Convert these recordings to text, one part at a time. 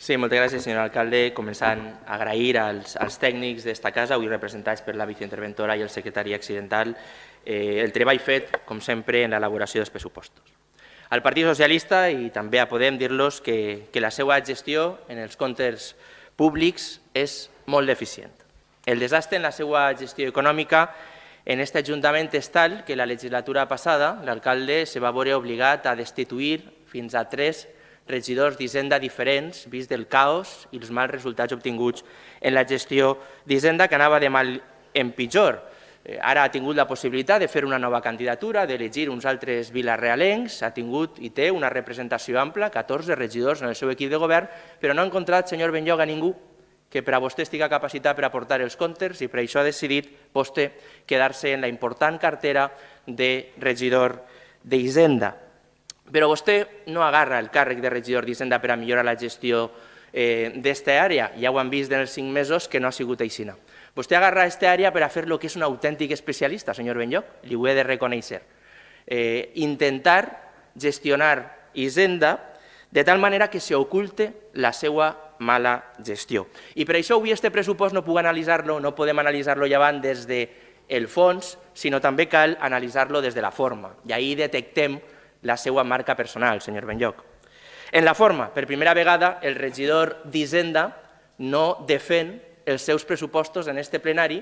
Sí, moltes gràcies, senyor alcalde. Començant a agrair als tècnics d'esta casa, avui representats per la viceinterventora i el secretari accidental, el treball fet, com sempre, en l'elaboració dels pressupostos. Al Partit Socialista i també a Podem dir-los que la seva gestió en els comptes públics és molt deficient. El desastre en la seva gestió econòmica en aquest Ajuntament és tal que la legislatura passada l'alcalde se va veure obligat a destituir fins a 3 regidors d'Hisenda diferents, vist el caos i els mals resultats obtinguts en la gestió d'Hisenda, que anava de mal en pitjor. Ara ha tingut la possibilitat de fer una nova candidatura, d'elegir uns altres vilarealencs, ha tingut i té una representació ampla, 14 regidors en el seu equip de govern, però no ha encontrat, senyor Benlloc, a ningú que per a vostè estigui capacitat per aportar els comptes i per això ha decidit vostè quedar-se en la important cartera de regidor d'Hisenda. Però vostè no agarra el càrrec de regidor d'Hisenda per a millorar la gestió d'esta àrea. Ja ho han vist en els 5 mesos que no ha sigut així. Vostè agarra aquesta àrea per a fer el que és un autèntic especialista, senyor Benlloc, li ho he de reconèixer. Intentar gestionar Hisenda de tal manera que s'oculte la seva mala gestió. I per això avui aquest pressupost no puc analitzar-lo, no podem analitzar-lo llevant des del fons, sinó també cal analitzar-lo des de la forma. I ahir detectem la seva marca personal, senyor Benlloc. En la forma, per primera vegada, el regidor d'Hisenda no defèn els seus pressupostos en aquest plenari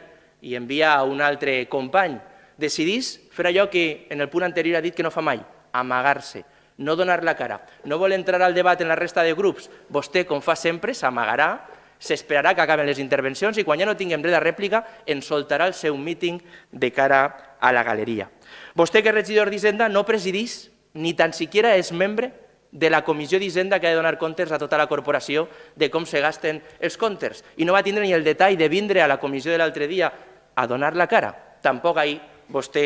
i envia a un altre company. Decidís fer allò que en el punt anterior ha dit que no fa mai, amagar-se, no donar la cara. No vol entrar al debat en la resta de grups. Vostè, com fa sempre, s'amagarà, s'esperarà que acaben les intervencions i quan ja no tinguem res de rèplica ens soltarà el seu míting de cara a la galeria. Vostè, que és regidor d'Hisenda, no presidís ni tan siquiera és membre de la comissió d'Hisenda que ha de donar comptes a tota la corporació de com se gasten els comptes. I no va tindre ni el detall de vindre a la comissió de l'altre dia a donar la cara. Tampoc ahir vostè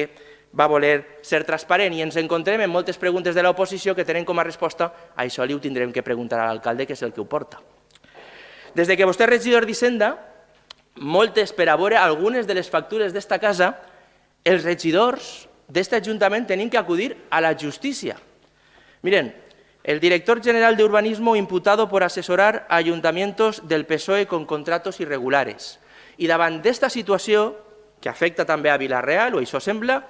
va voler ser transparent i ens encontrem en moltes preguntes de l'oposició que tenen com a resposta a això li ho tindrem que preguntar a l'alcalde, que és el que ho porta. Des que vostè és regidor d'Hisenda, moltes per a veure algunes de les factures d'esta casa, els regidors d'este Ajuntament tenim que acudir a la justícia. Miren, el director general de Urbanismo imputado por asesorar a ayuntamientos del PSOE con contratos irregulares. I davant d'esta situació, que afecta també a Vila-real, o això sembla,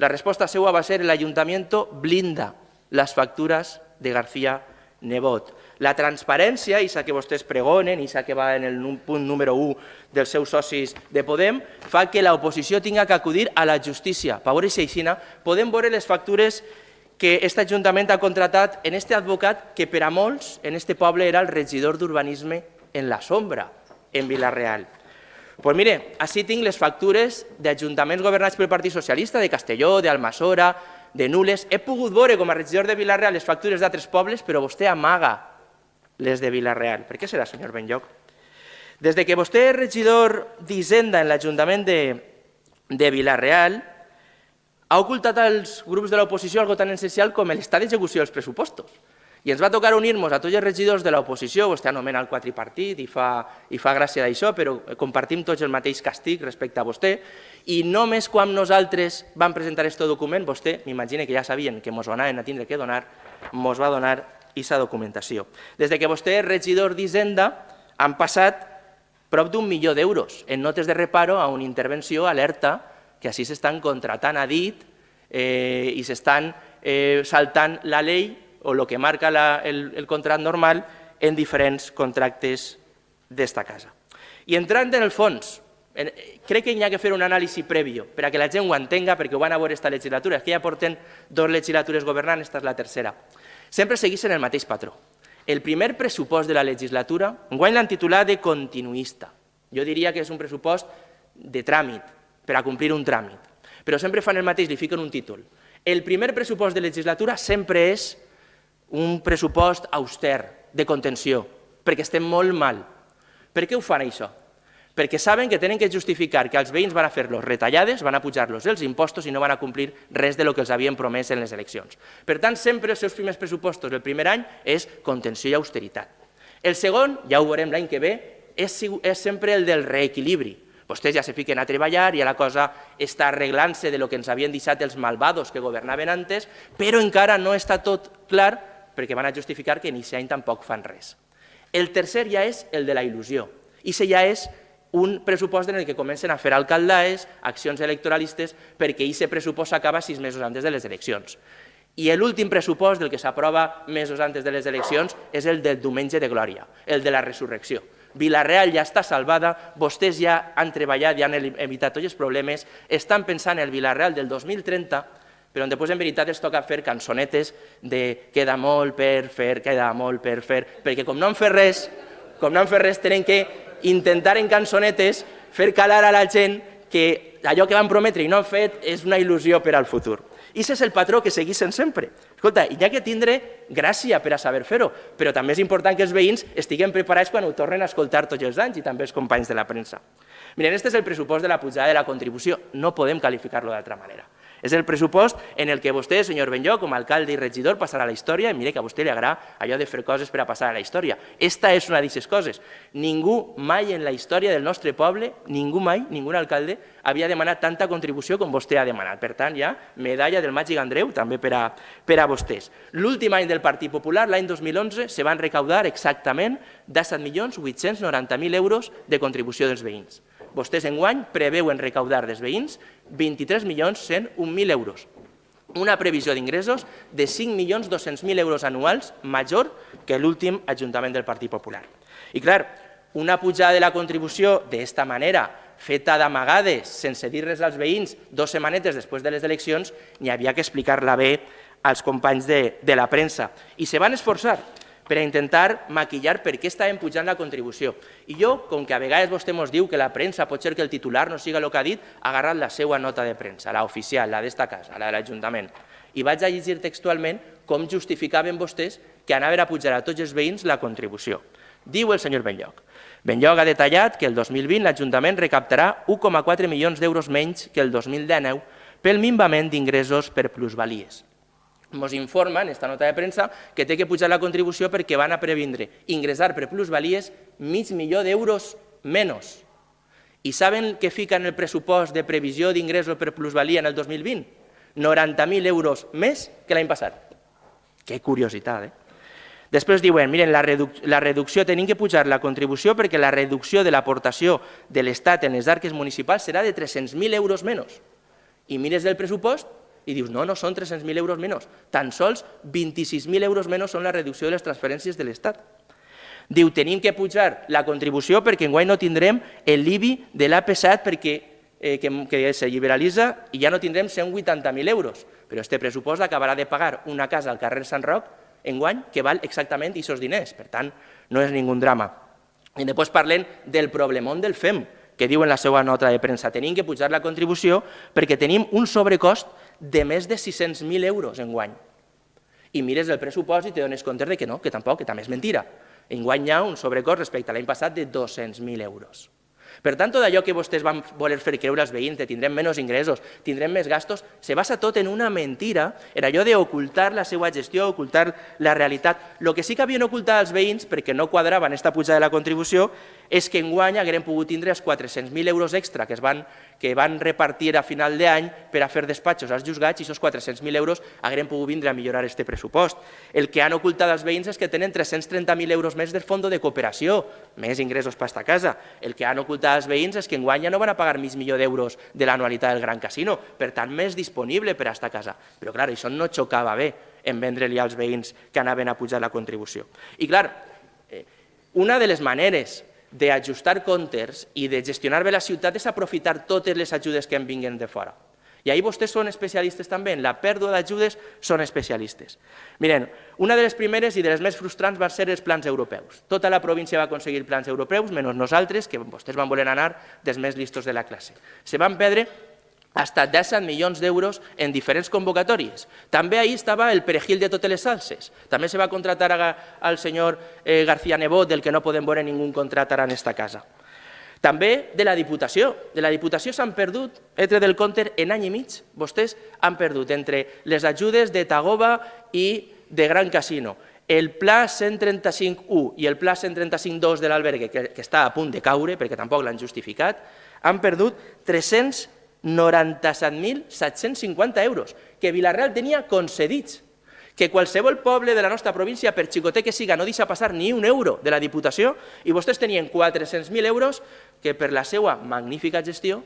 la resposta seva va ser l'Ajuntament blinda les factures de García Nebot. La transparència, i que vostès pregonen, i que va en el punt número 1 dels seus socis de Podem, fa que l'oposició tingui que acudir a la justícia. Per veure si així podem veure les factures que aquest Ajuntament ha contratat en aquest advocat que per a molts en aquest poble era el regidor d'Urbanisme en la sombra, en Vila-real. Doncs mire, així tinc les factures d'ajuntaments governats pel Partit Socialista, de Castelló, d'Almassora, de Nules. He pogut veure com a regidor de Vila-real les factures d'altres pobles, però vostè amaga les de Vila-real. Per què serà, senyor Benlloc? Des que vostè és regidor d'Hisenda en l'Ajuntament de Vila-real, ha ocultat als grups de l'oposició algo tan essencial com l'estat d'execució dels pressupostos. I ens va tocar unir-nos a tots els regidors de l'oposició, vostè anomena el quadripartit i fa gràcia d'això, però compartim tots el mateix càstig respecte a vostè, i només quan nosaltres vam presentar aquest document, vostè, m'imagina que ja sabien que ens ho anaven a tindre que donar, ens va donar aquesta documentació. Des que vostè és regidor d'Hisenda, han passat prop d'1 milió d'euros en notes de reparo a una intervenció alerta que així s'estan contratant a dit i s'estan saltant la llei o el que marca el contracte normal en diferents contractes d'esta casa. I entrant en el fons, crec que hi ha que fer un anàlisi previ per a que la gent ho entenga, perquè ho van a veure aquesta legislatura, és que ja porten 2 legislatures governant, aquesta és la tercera. Sempre segueixen el mateix patró. El primer pressupost de la legislatura, enguany l'han titulat de continuista. Jo diria que és un pressupost de tràmit, per a complir un tràmit. Però sempre fan el mateix, li fiquen un títol. El primer pressupost de legislatura sempre és un pressupost auster, de contenció, perquè estem molt mal. Per què ho fan això? Perquè saben que tenen que justificar que els veïns van a fer-los retallades, van a pujar-los els impostos i no van a complir res del que els havien promès en les eleccions. Per tant, sempre els seus primers pressupostos el primer any és contenció i austeritat. El segon, ja ho veurem l'any que ve, és sempre el del reequilibri. Vostès ja se fiquen a treballar, ja la cosa està arreglant-se de lo que ens havien deixat els malvados que governaven antes, però encara no està tot clar perquè van a justificar que en aquest any tampoc fan res. El tercer ja és el de la il·lusió. I això ja és un pressupost en el que comencen a fer alcaldaes, accions electoralistes, perquè aquest pressupost s'acaba 6 mesos antes de les eleccions. I l'últim pressupost del que s'aprova mesos antes de les eleccions és el del diumenge de glòria, el de la resurrecció. Vila-real ja està salvada, vostès ja han treballat, ja han evitat tots els problemes, estan pensant en el Vila-real del 2030, però després en veritat els toca fer cançonetes de queda molt per fer, queda molt per fer, perquè com no han fet res, tenen que intentar en cançonetes fer calar a la gent que allò que van prometre i no han fet és una il·lusió per al futur. I aquest és el patró que segueixen sempre. Escolta, hi ha que tindre gràcia per a saber fer-ho, però també és important que els veïns estiguin preparats quan ho tornen a escoltar tots els anys i també els companys de la premsa. Miren, aquest és el pressupost de la pujada de la contribució. No podem qualificar-lo d'altra manera. És el pressupost en el que vostè, senyor Benlloc, com a alcalde i regidor, passarà a la història, i mire que a vostè li agrada allò de fer coses per a passar a la història. Esta és una d'aquestes coses. Ningú mai en la història del nostre poble, ningú mai, ningú alcalde, havia demanat tanta contribució com vostè ha demanat. Per tant, ja, medalla del Màgic Andreu també per a vostès. L'últim any del Partit Popular, l'any 2011, se van recaudar exactament 17.890.000 euros de contribució dels veïns. Vostès enguany preveuen recaudar dels veïns 23.101.000 euros. Una previsió d'ingressos de 5.200.000 euros anuals major que l'últim Ajuntament del Partit Popular. I clar, una pujada de la contribució d'esta manera, feta d'amagades, sense dir res als veïns, 2 setmanetes després de les eleccions, n'hi havia que explicar-la bé als companys de la premsa. I se van esforçar per a intentar maquillar per què estaven pujant la contribució. I jo, com que a vegades vostè ens diu que la premsa pot ser que el titular no siga el que ha dit, ha agarrat la seva nota de premsa, la oficial, la d'esta casa, la de l'Ajuntament. I vaig a llegir textualment com justificaven vostès que anaven a pujar a tots els veïns la contribució. Diu el senyor Benlloc. Benlloc ha detallat que el 2020 l'Ajuntament recaptarà 1,4 milions d'euros menys que el 2019 pel minvament d'ingressos per plusvalies. Ens informa en aquesta nota de premsa que té que pujar la contribució perquè van a previndre ingressar per plusvalies $500.000 d'euros menys. I saben què fica en el pressupost de previsió d'ingressos per plusvalia en el 2020? 90.000 euros més que l'any passat. Que curiositat, Després diuen, miren, la reducció, tenim que pujar la contribució perquè la reducció de l'aportació de l'Estat en les arques municipals serà de 300.000 euros menys. I mires el pressupost i dius, no, no són 300.000 euros menys, tan sols 26.000 euros menys són la reducció de les transferències de l'Estat. Diu, tenim que pujar la contribució perquè enguany no tindrem l'IBI de l'AP7 que se liberalitza i ja no tindrem 180.000 euros. Però este pressupost acabarà de pagar una casa al carrer Sant Roc enguany que val exactament aquests diners. Per tant, no és ningú drama. I després parlem del problemón del FEM, que diu en la seva nota de premsa. Tenim que pujar la contribució perquè tenim un sobrecost de més de 600.000 euros enguany. I mires el pressupost i te dones compte que no, que tampoc, que també és mentira. Enguany hi ha un sobrecost respecte a l'any passat de 200.000 euros. Per tant, tot allò que vostès van voler fer creure als veïns, que tindrem menys ingressos, tindrem més gastos, se basa tot en una mentira, en allò d'ocultar la seva gestió, ocultar la realitat. El que sí que havien ocultat als veïns, perquè no quadrava en aquesta pujada de la contribució, és que enguany haguem pogut tindre els 400.000 euros extra que van repartir a final d'any per a fer despatxos als juzgats i aquests 400.000 euros haguem pogut vindre a millorar aquest pressupost. El que han ocultat als veïns és que tenen 330.000 euros més del fons de cooperació, més ingressos per esta casa. El que han ocultat als veïns és que enguany ja no van a pagar $1.000.000 d'euros de l'anualitat del Gran Casino, per tant, més disponible per a esta casa. Però, clar, això no xocava bé en vendre-li als veïns que anaven a pujar la contribució. I, clar, una de les maneres d'ajustar comptes i de gestionar bé la ciutat és aprofitar totes les ajudes que en vinguen de fora. I ahir vostès són especialistes també, en la pèrdua d'ajudes són especialistes. Miren, una de les primeres i de les més frustrants van ser els plans europeus. Tota la província va aconseguir plans europeus, menys nosaltres, que vostès van voler anar dels més listos de la classe. Se van perdre hasta 17 milions d'euros en diferents convocatòries. També ahí estava el perejil de totes les salses. També se va contratar al senyor García Nebot, del que no podem veure ningú contractar en esta casa. També de la Diputació. De la Diputació s'han perdut, entre del compte, en any i mig, vostès han perdut entre les ajudes de Tagoba i de Gran Casino, el Pla 135.1 i el Pla 135.2 de l'albergue, que està a punt de caure, perquè tampoc l'han justificat, han perdut 397.750 euros, que Vila-real tenia concedits, que qualsevol poble de la nostra província, per xicotet que siga, no deixa passar ni un euro de la Diputació i vostès tenien 400.000 euros que per la seva magnífica gestió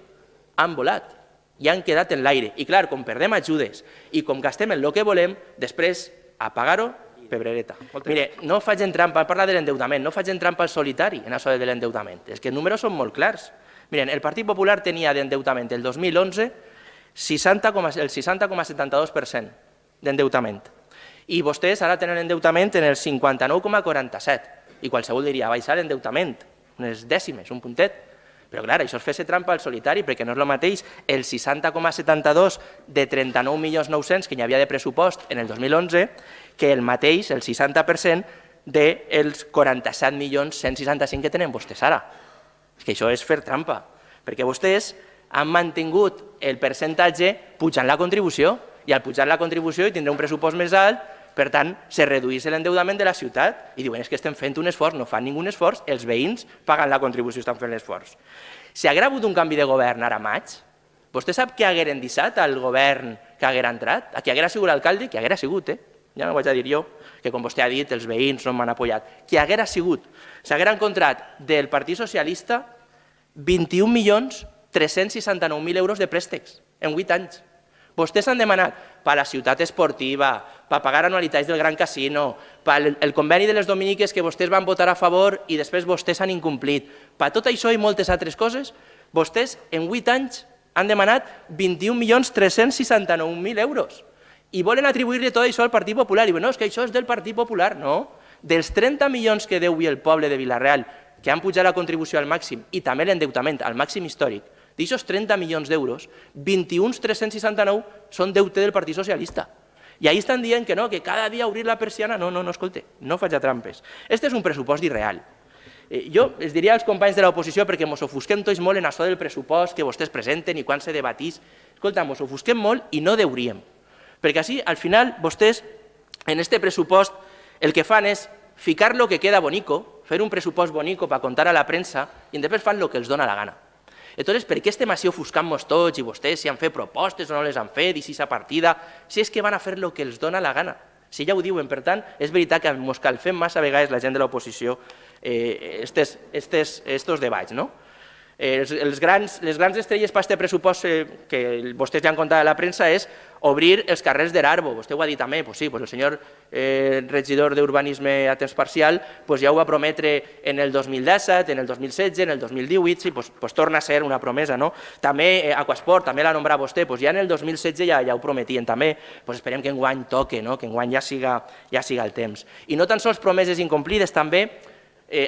han volat i han quedat en l'aire. I clar, com perdem ajudes i com gastem el que volem, després a pagar-ho, pebrereta. Mire, no facin trampa, parla de l'endeutament, no facin trampa al solitari en això de l'endeutament. És que els números són molt clars. Miren, el Partit Popular tenia d'endeutament el 2011 el 60,72% d'endeutament. I vostès ara tenen endeutament en el 59,47%. I qualsevol diria, baixar l'endeutament, unes dècimes, un puntet. Però clar, això és fer-se trampa al solitari, perquè no és el mateix el 60,72 de 39.900.000 que hi havia de pressupost en el 2011 que el mateix, el 60% dels 47.165.000 que tenen vostès ara. És que això és fer trampa, perquè vostès han mantingut el percentatge pujant la contribució, i al pujar la contribució i tindrà un pressupost més alt, per tant, se redueix l'endeutament de la ciutat i diuen que estem fent un esforç, no fan ningú esforç, els veïns paguen la contribució i estan fent l'esforç. Si haguera hagut un canvi de govern ara a maig, vostè sap què hagueren deixat al govern que haguera entrat? A qui haguera sigut l'alcalde? Qui haguera sigut, ja no ho vaig a dir jo, que com vostè ha dit, els veïns no m'han apoyat. Qui haguera sigut? S'haguera encontrat del Partit Socialista 21.369.000 euros de préstecs en 8 anys. Vostès han demanat per a la ciutat esportiva, per pagar anualitats del Gran Casino, per el conveni de les dominiques que vostès van votar a favor i després vostès han incomplit. Per tot això i moltes altres coses, vostès en 8 anys han demanat 21.369.000 euros i volen atribuir-li tot això al Partit Popular. I diuen, no, és que això és del Partit Popular. No, dels 30 milions que deu el poble de Vila-real, que han pujat la contribució al màxim i també l'endeutament al màxim històric, d'aixòs 30 milions d'euros, 21.369 són deute del Partit Socialista. I ahí estan dient que no, que cada dia obrir la persiana, no, escolta, no faig trampes. Este és un pressupost irreal. Jo els diria als companys de l'oposició, perquè ens ofusquem tots molt en això del pressupost que vostès presenten i quan se debatís, escolta, ens ofusquem molt i no deuríem. Perquè així, al final, vostès, en este pressupost, el que fan és ficar lo que queda bonico, fer un pressupost bonico per contar a la premsa i després fan el que els dona la gana. Entonces, per què estem així ofuscant-nos tots i vostès si han fet propostes o no les han fet i si s'ha partida, si és que van a fer el que els dona la gana? Si ja ho diuen, per tant, és veritat que ens calfem massa vegades la gent de l'oposició estos debats, no? Les grans estrelles per aquest pressupost que vostès ja han contat a la premsa és obrir els carrers d'Erarbo. Vostè ho ha dit també, sí, el senyor regidor d'Urbanisme a temps parcial ja ho va prometre en el 2017, en el 2016, en el 2018, sí, torna a ser una promesa. També Aquasport, també l'ha nombrat vostè, ja en el 2016 ja ho prometien també, esperem que enguany toque, que enguany ja siga el temps. I no tan sols promeses incomplides, també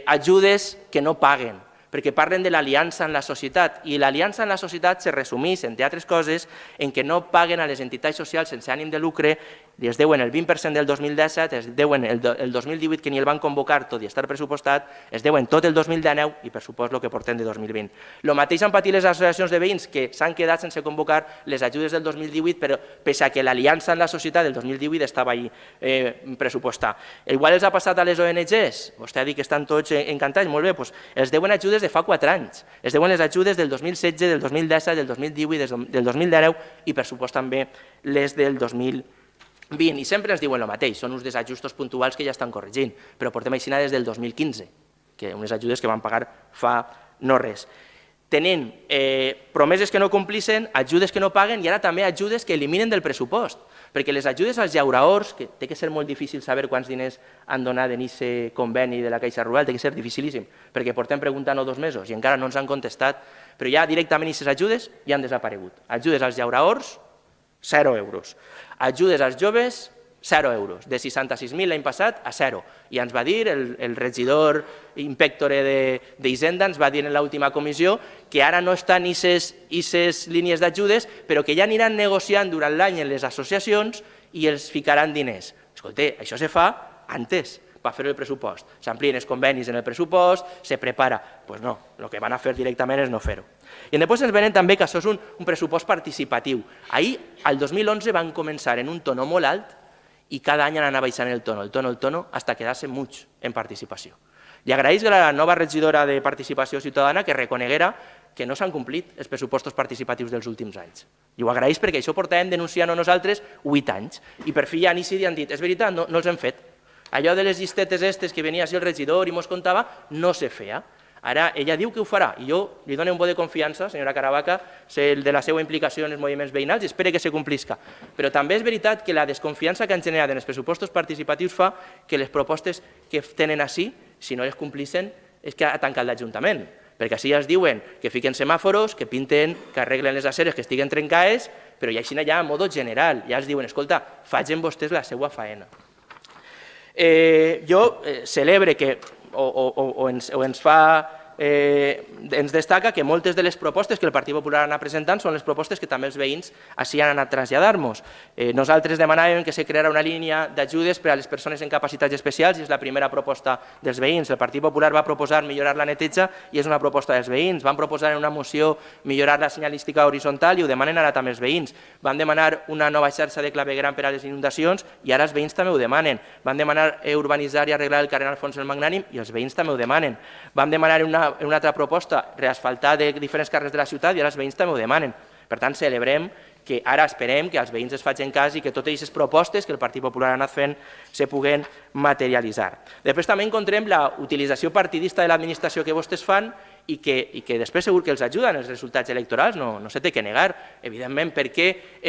ajudes que no paguen, perquè parlen de l'aliança en la societat, i l'aliança en la societat se resumeix, entre altres coses, en què no paguen a les entitats socials sense ànim de lucre, es deuen el 20% del 2017, es deuen el 2018, que ni el van convocar tot i estar pressupostat, es deuen tot el 2019 i per supost el que portem de 2020. El mateix han patit les associacions de veïns que s'han quedat sense convocar les ajudes del 2018, però pese a que l'aliança en la societat del 2018 estava ahí pressupostada. Igual els ha passat a les ONGs, vostè ha dit que estan tots encantats, molt bé, els deuen ajudes de fa 4 anys, es deuen les ajudes del 2016, del 2017, del 2018, del 2019 i per supost també les del 2020. I sempre ens diuen el mateix, són uns desajustos puntuals que ja estan corregint, però portem així des del 2015, que unes ajudes que van pagar fa no res. Tenen promeses que no complixen, ajudes que no paguen i ara també ajudes que eliminen del pressupost, perquè les ajudes als llauraors, que té que ser molt difícil saber quants diners han donat en aquest conveni de la Caixa Rural, té que ser dificilíssim, perquè portem preguntant-ho 2 mesos i encara no ens han contestat, però ja directament aquestes ajudes ja han desaparegut. Ajudes als llauraors, 0 euros. Ajudes als joves, 0 euros. De 66.000 l'any passat a 0. I ens va dir el regidor inspectore d'Hisenda, ens va dir en l'última comissió que ara no estan aquestes línies d'ajudes, però que ja aniran negociant durant l'any en les associacions i els ficaran diners. Escolta, això se fa antes, per fer el pressupost. S'amplien els convenis en el pressupost, se prepara. Doncs no, el que van a fer directament és no fer-ho. I després ens venen també que això és un pressupost participatiu. Ahir, el 2011, van començar en un tono molt alt i cada any han anat baixant el tono, fins a quedar-se much en participació. Li agraïsc a la nova regidora de Participació Ciutadana que reconeguera que no s'han complit els pressupostos participatius dels últims anys. I ho agraeix perquè això portàvem denunciant nosaltres 8 anys. I per fi ja han decidit i han dit, és veritat, no els hem fet. Allò de les llistetes estes que venia així el regidor i mos contava, no se feia. Ara ella diu que ho farà i jo li dono un vot de confiança, senyora Caravaca, sé de la seva implicació en els moviments veïnals i espero que se complisca. Però també és veritat que la desconfiança que han generat en els pressupostos participatius fa que les propostes que tenen així, si no les complissin, és que ha tancat l'Ajuntament. Perquè així ja es diuen que fiquen semàforos, que pinten, que arreglen les aceres que estiguen trencades, però ja així ja a modo general, ja els diuen, escolta, facin vostès la seva faena. Jo celebre que ens destaca que moltes de les propostes que el Partit Popular ha anat presentant són les propostes que també els veïns així han anat traslladar-nos. Nosaltres demanàvem que se creara una línia d'ajudes per a les persones amb capacitats especials i és la primera proposta dels veïns. El Partit Popular va proposar millorar la neteja i és una proposta dels veïns. Van proposar en una moció millorar la senyalística horitzontal i ho demanen ara també els veïns. Van demanar una nova xarxa de clavegueram per a les inundacions i ara els veïns també ho demanen. Van demanar urbanitzar i arreglar el carrer Alfons el Magnànim i els veïns també ho demanen. Van demanar una altra proposta, reasfaltar de diferents carrers de la ciutat i ara els veïns també ho demanen. Per tant, celebrem que ara esperem que els veïns es facin cas i que totes aquestes propostes que el Partit Popular ha anat fent se puguen materialitzar. Després també encontrem la utilització partidista de l'administració que vostès fan i que després segur que els ajuden els resultats electorals, no se té que negar, evidentment, perquè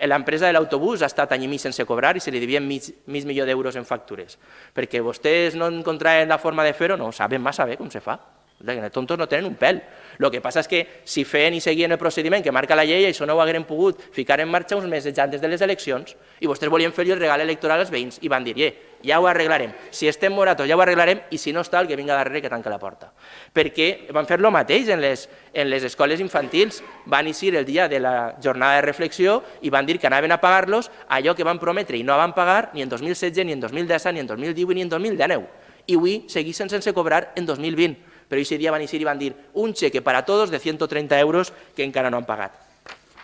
l'empresa de l'autobús ha estat any i mig sense cobrar i se li devien mig milió d'euros en factures. Perquè vostès no encontraven la forma de fer-ho, no saben massa bé com se fa. Els tontos no tenen un pèl. El que passa és que si feien i seguien el procediment que marca la llei, això no ho hagueren pogut ficar en marxa uns mesos antes de les eleccions i vostès volien fer-li el regal electoral als veïns i van dir, ja ho arreglarem, si estem moratos ja ho arreglarem i si no està el que vinga darrere que tanca la porta. Perquè van fer el mateix en les escoles infantils, van eixir el dia de la jornada de reflexió i van dir que anaven a pagar-los allò que van prometre i no van pagar ni en 2016, ni en 2017, ni en 2018, ni en 2019. I avui segueixen sense cobrar en 2020. Però aquest dia van eixir i van dir un xeque per a tots de 130 euros que encara no han pagat.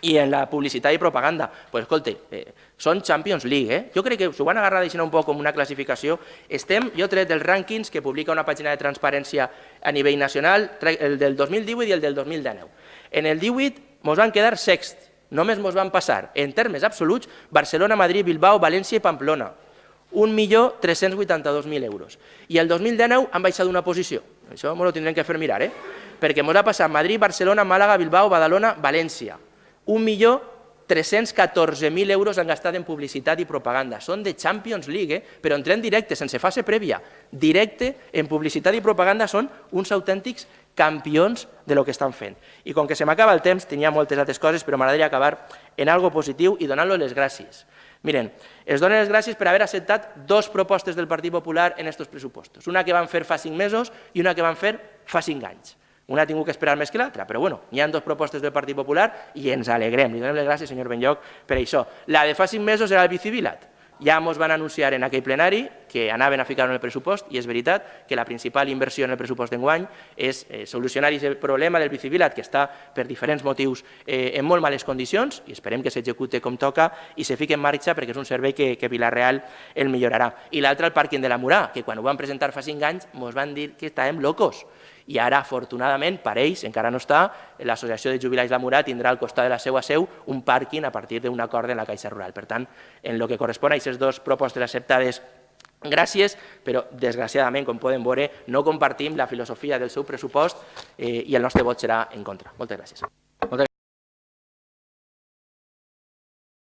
I en la publicitat i propaganda, doncs escolta, són Champions League, jo crec que s'ho van agarrar d'això un poc com una classificació. Jo he tret dels rànquings que publica una pàgina de transparència a nivell nacional, el del 2018 i el del 2019. En el 18 ens van quedar sext, només ens van passar, en termes absoluts, Barcelona, Madrid, Bilbao, València i Pamplona. 1.382.000 euros. I el 2019 han baixat d'una posició. Això ens ho tindrem que fer mirar, perquè ens ha passat Madrid, Barcelona, Màlaga, Bilbao, Badalona, València. 1.314.000 euros han gastat en publicitat i propaganda. Són de Champions League, però entrem directe, sense fase prèvia. Directe, en publicitat i propaganda són uns autèntics campions de lo que estan fent. I com que se m'acaba el temps, tenia moltes altres coses, però m'agradaria acabar en algo positiu i donant-los les gràcies. Miren, els dono les gràcies per haver acceptat dues propostes del Partit Popular en aquests pressupostos. Una que van fer fa 5 mesos i una que van fer fa 5 anys. Una ha tingut que esperar més que l'altra, però bueno, hi ha dues propostes del Partit Popular i ens alegrem. Li donem les gràcies, senyor Benlloch, per això. La de fa 5 mesos era el bicivilat. Ja ens van anunciar en aquell plenari que anaven a ficar-ho en el pressupost i és veritat que la principal inversió en el pressupost d'enguany és solucionar aquest problema del bicivilat que està per diferents motius en molt males condicions i esperem que s'execute com toca i se fiqui en marxa perquè és un servei que Vila-real el millorarà. I l'altre, el pàrquing de la Murà, que quan ho van presentar fa 5 anys ens van dir que estàvem locos. I ara, afortunadament, per ells, encara no està, l'Associació de Jubilats La Murà tindrà al costat de la seva seu un pàrquing a partir d'un acord en la Caixa Rural. Per tant, en el que correspon a aquestes dues propostes acceptades, gràcies, però desgraciadament, com poden veure, no compartim la filosofia del seu pressupost i el nostre vot serà en contra. Moltes gràcies.